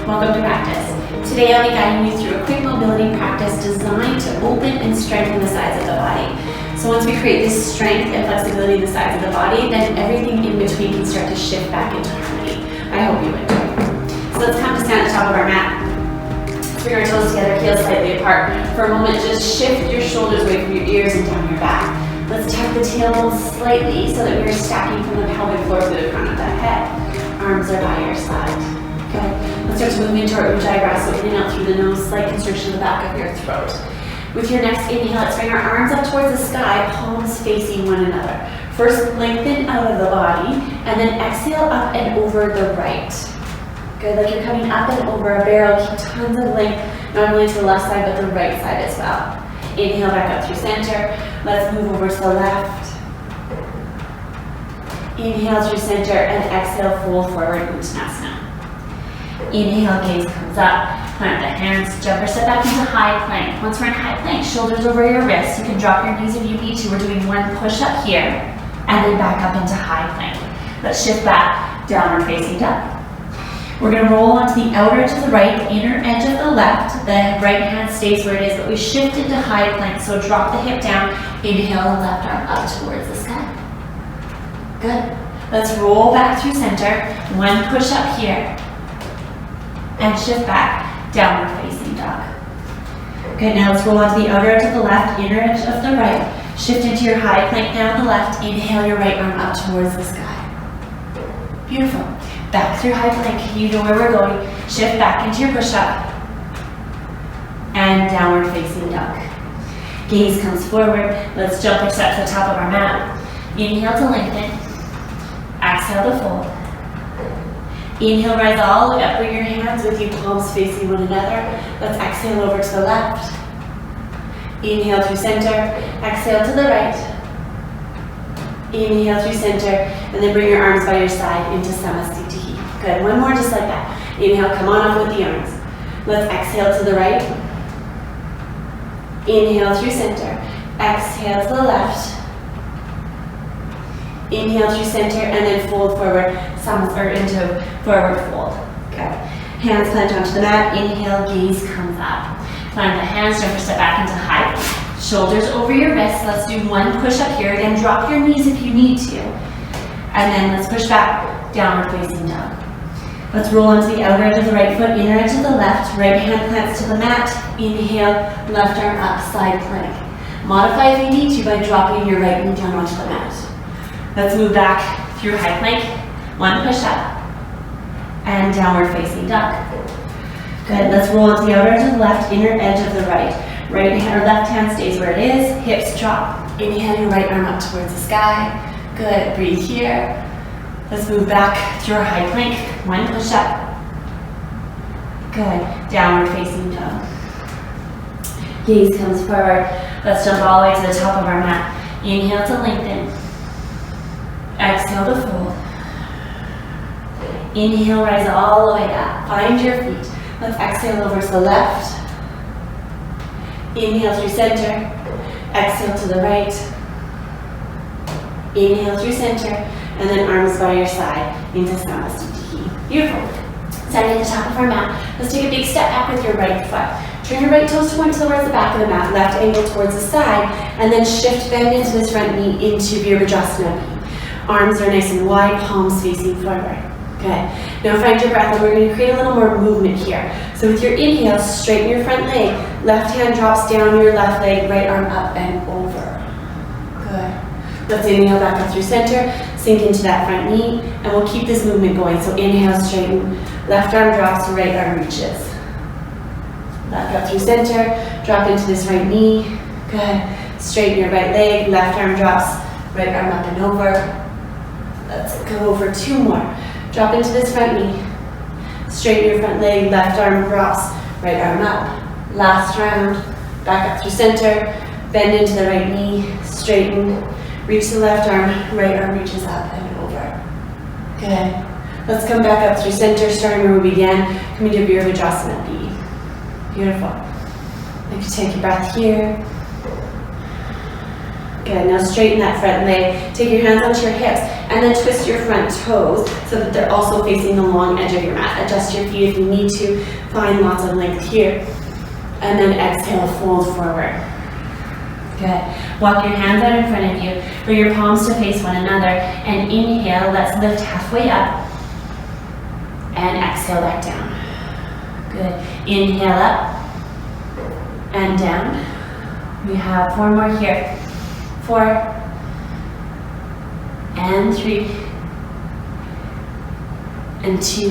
Welcome to practice. Today I'll be guiding you through a quick mobility practice designed to open and strengthen the sides of the body. So once we create this strength and flexibility in the sides of the body, then everything in between can start to shift back into harmony. I hope you enjoy. So let's come to stand at the top of our mat. Let's bring our toes together, heels slightly apart. For a moment, just shift your shoulders away from your ears and down your back. Let's tuck the tailbone slightly so that we are stacking from the pelvic floor to the crown of the head. Arms are by your side. Good. Let's start to move into our Ujjayi breath, so in and out through the nose, slight constriction in the back of your throat. With your next inhale, let's bring our arms up towards the sky, palms facing one another. First, lengthen out of the body, and then exhale up and over the right. Good, like you're coming up and over a barrel. Keep tons of length, not only to the left side, but the right side as well. Inhale back up through center. Let's move over to the left. Inhale through center and exhale, fold forward, Uttanasana. Inhale, gaze comes up, plant the hands, jump or step back into high plank. Once we're in high plank, shoulders over your wrists. You can drop your knees if you need to. We're doing one push up here and then back up into high plank. Let's shift back, downward facing dog. We're going to roll onto the outer edge of the right, inner edge of the left. The right hand stays where it is, but we shift into high plank. So drop the hip down, inhale the left arm up towards the sky. Good. Let's roll back through center. One push up here. And shift back, downward facing dog. Good, now let's roll onto the outer edge of the left, inner edge of the right. Shift into your high plank now on the left. Inhale your right arm up towards the sky. Beautiful. Back through high plank. You know where we're going. Shift back into your push-up. And downward facing dog. Gaze comes forward. Let's jump or step to the top of our mat. Inhale to lengthen. Exhale to fold. Inhale, rise all the way up. Bring your hands with you, palms facing one another. Let's exhale over to the left. Inhale through center. Exhale to the right. Inhale through center. And then bring your arms by your side into Samasthiti. Good. One more just like that. Inhale, come on up with the arms. Let's exhale to the right. Inhale through center. Exhale to the left. Inhale through center and then fold forward, into forward fold. Okay. Hands plant onto the mat. Inhale, gaze comes up. Plant the hands, jump or step back into high plank. Shoulders over your wrists. Let's do one push up here. Again, drop your knees if you need to. And then let's push back, downward facing dog. Let's roll onto the outer edge of the right foot, inner edge of the left. Right hand plants to the mat. Inhale, left arm up, side plank. Modify if you need to by dropping your right knee down onto the mat. Let's move back through high plank. One push up. And downward facing dog. Good. Let's roll onto the outer edge of the left, inner edge of the right. Right hand or left hand stays where it is. Hips drop. Inhale your right arm up towards the sky. Good. Breathe here. Let's move back through our high plank. One push up. Good. Downward facing dog. Gaze comes forward. Let's jump all the way to the top of our mat. Inhale to lengthen. Exhale to fold. Inhale, rise all the way up. Find your feet. Let's exhale over to the left. Inhale through center. Exhale to the right. Inhale through center. And then arms by your side into Samasthiti. Beautiful. Standing at the top of our mat. Let's take a big step back with your right foot. Turn your right toes to point towards the back of the mat. Left ankle towards the side. And then shift, bend into this front knee into Virabhadrasana B. Arms are nice and wide, palms facing forward. Good. Now find your breath, and we're going to create a little more movement here. So with your inhale, straighten your front leg. Left hand drops down your left leg, right arm up and over. Good. Let's inhale back up through center, sink into that front knee, and we'll keep this movement going. So inhale, straighten, left arm drops, right arm reaches. Back up through center, drop into this right knee. Good. Straighten your right leg, left arm drops, right arm up and over. Let's go over two more. Drop into this front knee. Straighten your front leg, left arm drops, right arm up. Last round. Back up through center. Bend into the right knee. Straighten. Reach the left arm. Right arm reaches up and over. Good. Let's come back up through center, starting where we began. Coming to Virabhadrasana B. Beautiful. You can take your breath here. Good, now straighten that front leg. Take your hands onto your hips and then twist your front toes so that they're also facing the long edge of your mat. Adjust your feet if you need to. Find lots of length here. And then exhale, fold forward. Good. Walk your hands out in front of you. Bring your palms to face one another. And inhale, let's lift halfway up. And exhale back down. Good. Inhale up. And down. We have 4 more here. 4 and 3 and 2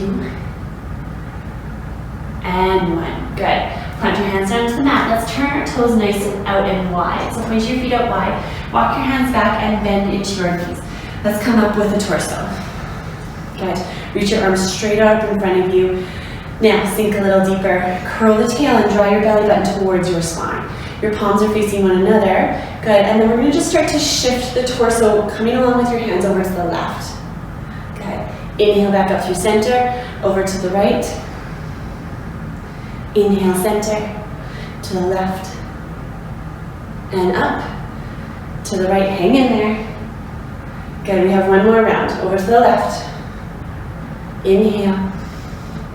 and 1. Good. Plant your hands down to the mat. Let's turn our toes nice and out and wide. So point your feet out wide. Walk your hands back and bend into your knees. Let's come up with the torso. Good. Reach your arms straight out in front of you. Now sink a little deeper. Curl the tail and draw your belly button towards your spine. Your palms are facing one another. Good, and then we're gonna just start to shift the torso, coming along with your hands over to the left. Good. Inhale back up through center, over to the right. Inhale center, to the left. And up, to the right, hang in there. Good, we have 1 more round, over to the left. Inhale,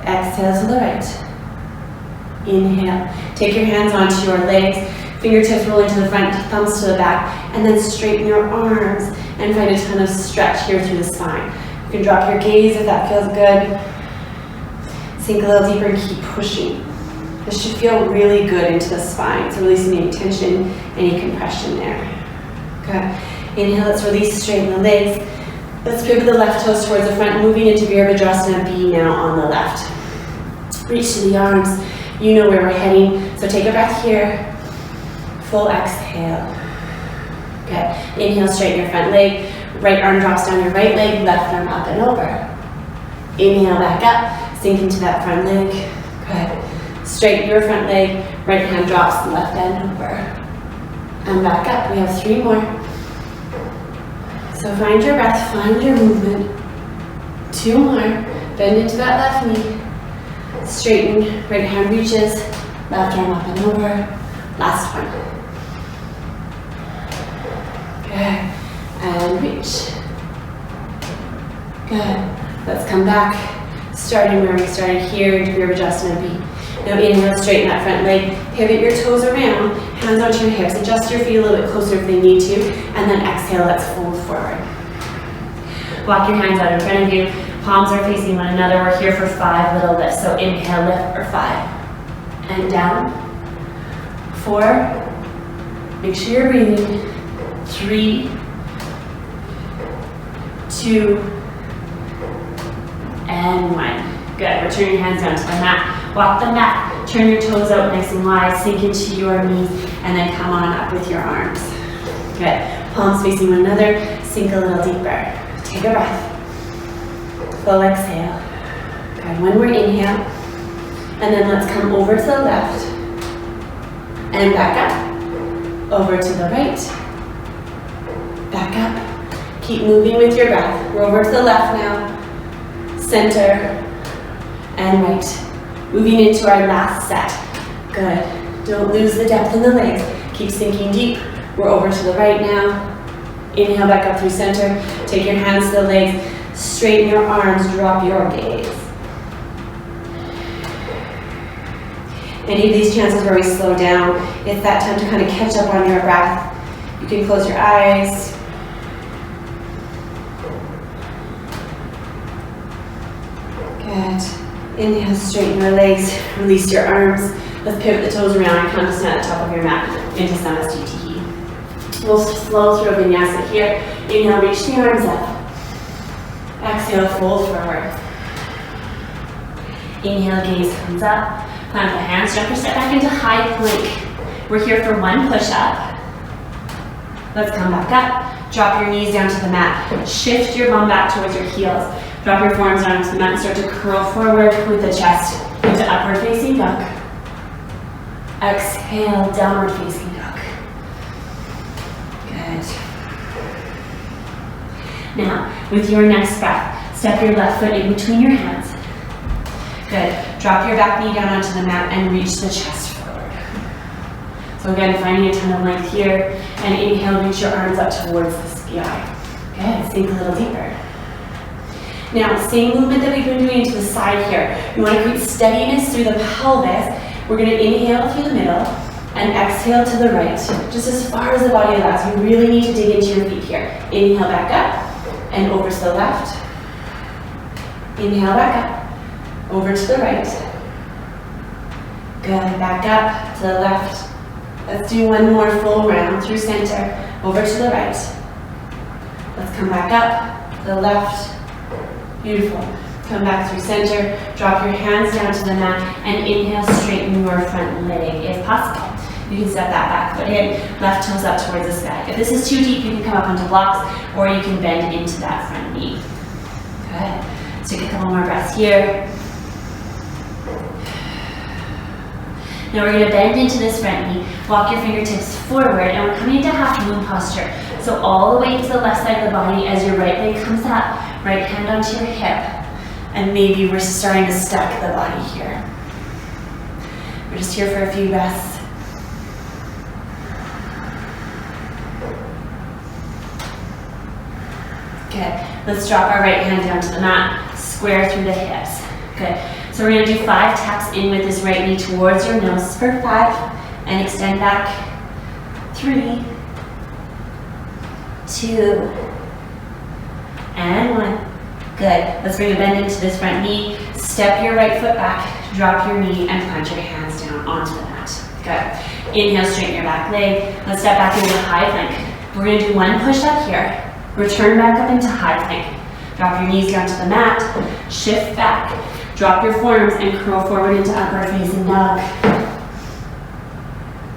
exhale to the right. Inhale, take your hands onto your legs. Fingertips roll into the front, thumbs to the back, and then straighten your arms and find a ton of stretch here through the spine. You can drop your gaze if that feels good. Sink a little deeper and keep pushing. This should feel really good into the spine, so releasing any tension, any compression there. Good. Inhale, let's release, straighten the legs. Let's pivot the left toes towards the front, moving into Virabhadrasana B now on the left. Reach to the arms. You know where we're heading, so take a breath here. Full exhale. Good. Inhale, straighten your front leg. Right arm drops down your right leg, left arm up and over. Inhale, back up. Sink into that front leg. Good. Straighten your front leg. Right hand drops, left hand over. And back up. We have 3 more. So find your breath, find your movement. 2 more. Bend into that left knee. Straighten, right hand reaches, left arm up and over. Last one. Good. And reach. Good. Let's come back. Starting where we started here into Virabhadrasana B. Now inhale, straighten that front leg. Pivot your toes around. Hands onto your hips. Adjust your feet a little bit closer if they need to. And then exhale, let's fold forward. Walk your hands out in front of you. Palms are facing one another. We're here for 5 little lifts. So inhale, lift for 5. And down. 4. Make sure you're breathing. 3. 2. And 1. Good. Return your hands down to the mat. Walk the mat. Turn your toes out nice and wide. Sink into your knees. And then come on up with your arms. Good. Palms facing one another. Sink a little deeper. Take a breath. Full exhale. Good. 1 more inhale. And then let's come over to the left. And back up. Over to the right. Back up. Keep moving with your breath. We're over to the left now. Center. And right. Moving into our last set. Good. Don't lose the depth in the legs. Keep sinking deep. We're over to the right now. Inhale back up through center. Take your hands to the legs. Straighten your arms. Drop your gaze. Any of these chances where we slow down, it's that time to kind of catch up on your breath. You can close your eyes. Good. Inhale, straighten your legs, release your arms. Let's pivot the toes around and come to stand at the top of your mat into Samasthiti. We'll slow through a vinyasa here. Inhale, reach the arms up. Exhale, fold forward. Inhale, gaze comes up. Plant the hands, jump or step back into high plank. We're here for 1 push-up. Let's come back up. Drop your knees down to the mat. Shift your bum back towards your heels. Drop your forearms down to the mat and start to curl forward with the chest into upward facing dog. Exhale, downward facing dog. Good. Now, with your next breath, step your left foot in between your hands. Good. Drop your back knee down onto the mat and reach the chest forward. So again, finding a ton of length here. and inhale, reach your arms up towards the sky. Good, sink a little deeper. Now, same movement that we've been doing to the side here. You want to create steadiness through the pelvis. We're going to inhale through the middle and exhale to the right, just as far as the body allows. You really need to dig into your feet here. Inhale back up and over to the left. Inhale back up, over to the right. Good, back up to the left. Let's do one more full round through center, over to the right. Let's come back up to the left. Beautiful. Come back through center, drop your hands down to the mat, and inhale, straighten your front leg if possible. You can step that back foot in, left toes up towards the sky. If this is too deep, you can come up onto blocks, or you can bend into that front knee. Good. Let's take a couple more breaths here. Now we're going to bend into this front knee, walk your fingertips forward, and we're coming into half moon posture. So all the way to the left side of the body as your right leg comes up, right hand onto your hip, and maybe we're starting to stack the body here. We're just here for a few breaths. Good. Let's drop our right hand down to the mat, square through the hips. Good. So we're going to do 5 taps in with this right knee towards your nose for 5, and extend back. 3, 2, and 1. Good. Let's bring a bend into this front knee. Step your right foot back, drop your knee, and plant your hands down onto the mat. Good. Inhale, straighten your back leg. Let's step back into high plank. We're going to do 1 push up here. Return back up into high plank. Drop your knees down to the mat. Shift back. Drop your forearms and curl forward into upward facing dog.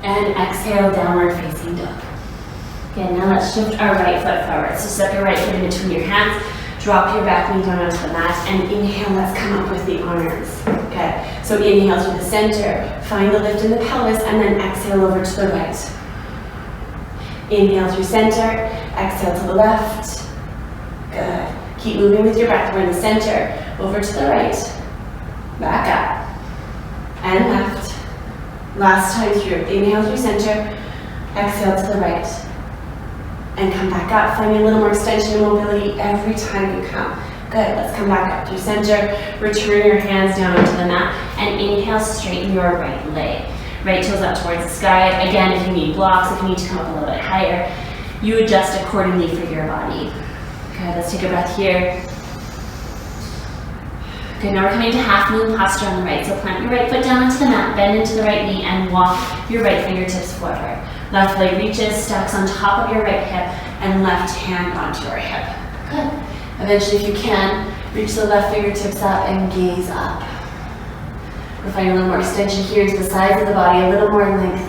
And exhale, downward facing dog. Okay, now let's shift our right foot forward. So step your right foot in between your hands. Drop your back knee down onto the mat, and inhale, let's come up with the arms. Okay, so inhale through the center, find the lift in the pelvis, and then exhale over to the right. Inhale through center, exhale to the left. Good. Keep moving with your breath. We're in the center, over to the right, back up, and left. Last time through, inhale through center, exhale to the right. And come back up, finding a little more extension and mobility every time you come. Good, let's come back up through center, return your hands down onto the mat, and inhale, straighten your right leg. Right toes up towards the sky. Again, if you need blocks, if you need to come up a little bit higher, you adjust accordingly for your body. Good, let's take a breath here. Good, now we're coming to half moon posture on the right. So plant your right foot down onto the mat, bend into the right knee, and walk your right fingertips forward. Left leg reaches, stacks on top of your right hip, and left hand onto your hip. Good. Eventually, if you can, reach the left fingertips up and gaze up. We're finding a little more extension here to the sides of the body, a little more length.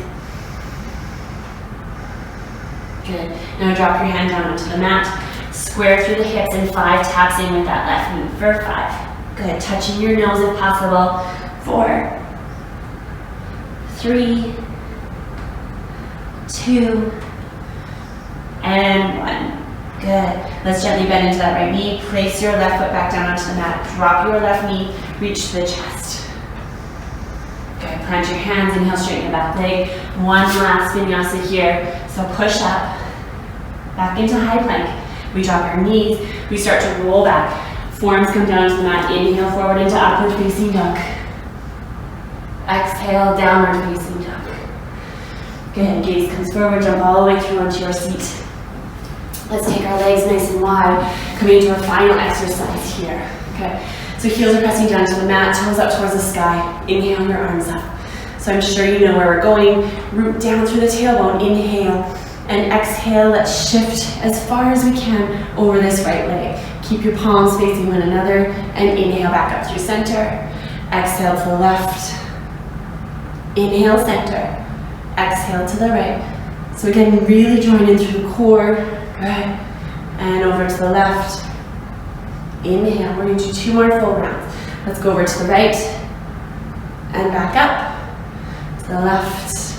Good. Now drop your hand down onto the mat, square through the hips, and 5 taps in with that left knee for 5. Good. Touching your nose if possible. 4, 3, 2, and 1. Good. Let's gently bend into that right knee. Place your left foot back down onto the mat. Drop your left knee. Reach to the chest. Good. Plant your hands. Inhale, straighten your back leg. 1 last vinyasa here. So push up. Back into high plank. We drop our knees. We start to roll back. Forearms come down to the mat. Inhale forward into upward facing dog. Exhale, downward facing dog. Good, gaze comes forward, jump all the way through onto your seat. Let's take our legs nice and wide, coming into our final exercise here. Okay, so heels are pressing down to the mat, toes up towards the sky. Inhale your arms up. So I'm sure you know where we're going. Root down through the tailbone, inhale, and exhale. Let's shift as far as we can over this right leg. Keep your palms facing one another, and inhale back up through center. Exhale to the left. Inhale, center. Exhale to the right. So again, really join in through the core. Good. And over to the left. Inhale. We're going to do 2 more full rounds. Let's go over to the right. And back up. To the left.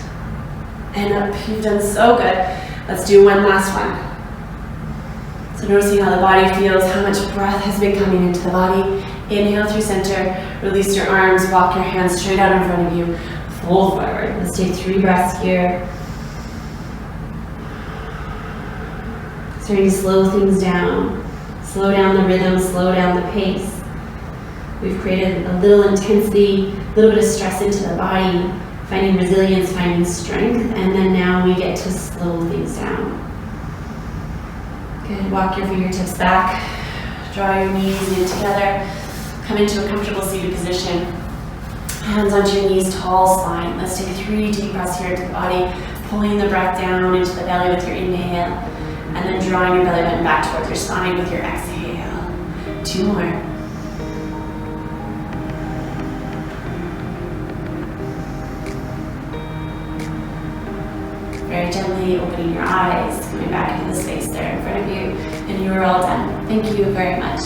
And up. You've done so good. Let's do 1 last one. So noticing how the body feels, how much breath has been coming into the body. Inhale through center. Release your arms. Walk your hands straight out in front of you. Fold forward. Let's take 3 breaths here. starting to slow things down. Slow down the rhythm, slow down the pace. We've created a little intensity, a little bit of stress into the body, finding resilience, finding strength, and then now we get to slow things down. Good, walk your fingertips back, draw your knees in together, come into a comfortable seated position. Hands onto your knees, tall spine. Let's take 3 deep breaths here into the body, pulling the breath down into the belly with your inhale, and then drawing your belly button back towards your spine with your exhale. 2 more. Very gently opening your eyes, coming back into the space there in front of you, and you are all done. Thank you very much.